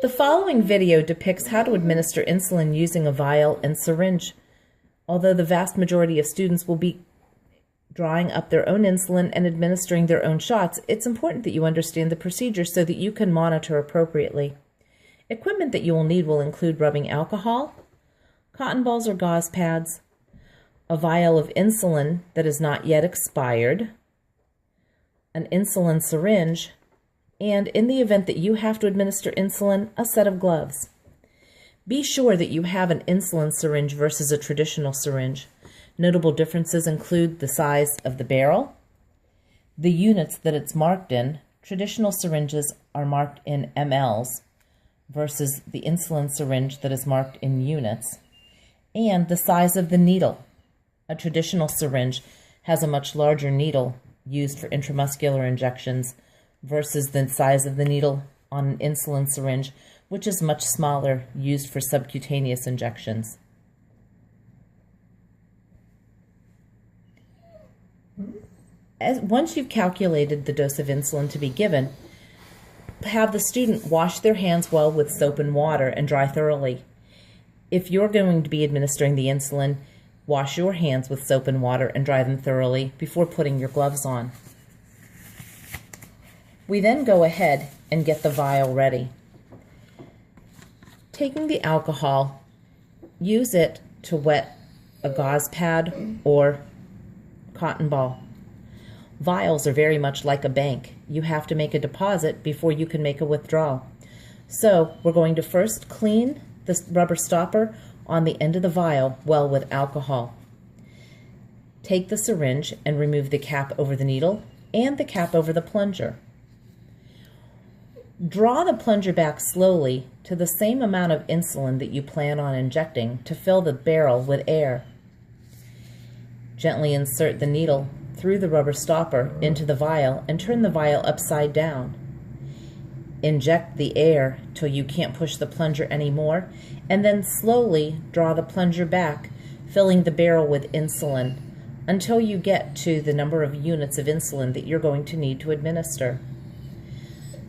The following video depicts how to administer insulin using a vial and syringe. Although the vast majority of students will be drawing up their own insulin and administering their own shots, it's important that you understand the procedure so that you can monitor appropriately. Equipment that you will need will include rubbing alcohol, cotton balls or gauze pads, a vial of insulin that is not yet expired, an insulin syringe, and in the event that you have to administer insulin, a set of gloves. Be sure that you have an insulin syringe versus a traditional syringe. Notable differences include the size of the barrel, the units that it's marked in. Traditional syringes are marked in mLs versus the insulin syringe that is marked in units, and the size of the needle. A traditional syringe has a much larger needle used for intramuscular injections versus the size of the needle on an insulin syringe, which is much smaller, used for subcutaneous injections. Once you've calculated the dose of insulin to be given, have the student wash their hands well with soap and water and dry thoroughly. If you're going to be administering the insulin, wash your hands with soap and water and dry them thoroughly before putting your gloves on. We then go ahead and get the vial ready. Taking the alcohol, use it to wet a gauze pad or cotton ball. Vials are very much like a bank. You have to make a deposit before you can make a withdrawal. So we're going to first clean the rubber stopper on the end of the vial well with alcohol. Take the syringe and remove the cap over the needle and the cap over the plunger. Draw the plunger back slowly to the same amount of insulin that you plan on injecting to fill the barrel with air. Gently insert the needle through the rubber stopper into the vial and turn the vial upside down. Inject the air till you can't push the plunger anymore, and then slowly draw the plunger back, filling the barrel with insulin until you get to the number of units of insulin that you're going to need to administer.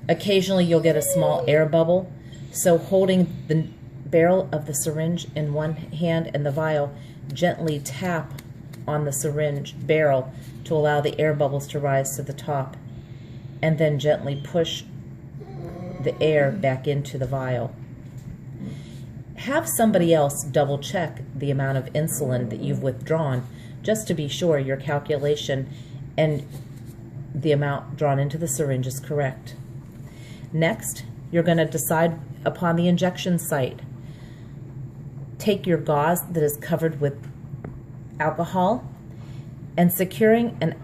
Occasionally you'll get a small air bubble, so holding the barrel of the syringe in one hand and the vial, gently tap on the syringe barrel to allow the air bubbles to rise to the top, and then gently push the air back into the vial. Have somebody else double check the amount of insulin that you've withdrawn just to be sure your calculation and the amount drawn into the syringe is correct. Next, you're going to decide upon the injection site. Take your gauze that is covered with alcohol and securing and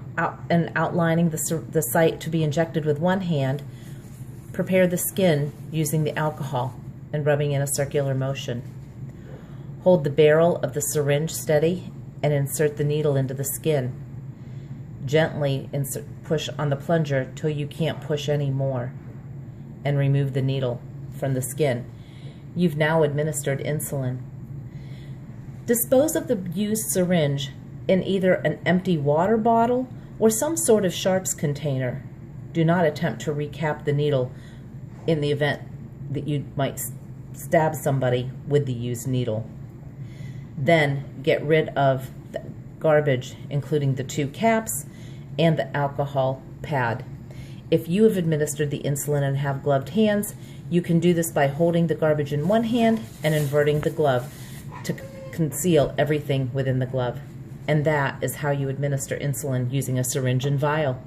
outlining the site to be injected with one hand, prepare the skin using the alcohol and rubbing in a circular motion. Hold the barrel of the syringe steady and insert the needle into the skin. Gently push on the plunger till you can't push any more and remove the needle from the skin. You've now administered insulin. Dispose of the used syringe in either an empty water bottle or some sort of sharps container. Do not attempt to recap the needle in the event that you might stab somebody with the used needle. Then get rid of the garbage, including the two caps and the alcohol pad. If you have administered the insulin and have gloved hands, you can do this by holding the garbage in one hand and inverting the glove to conceal everything within the glove. And that is how you administer insulin using a syringe and vial.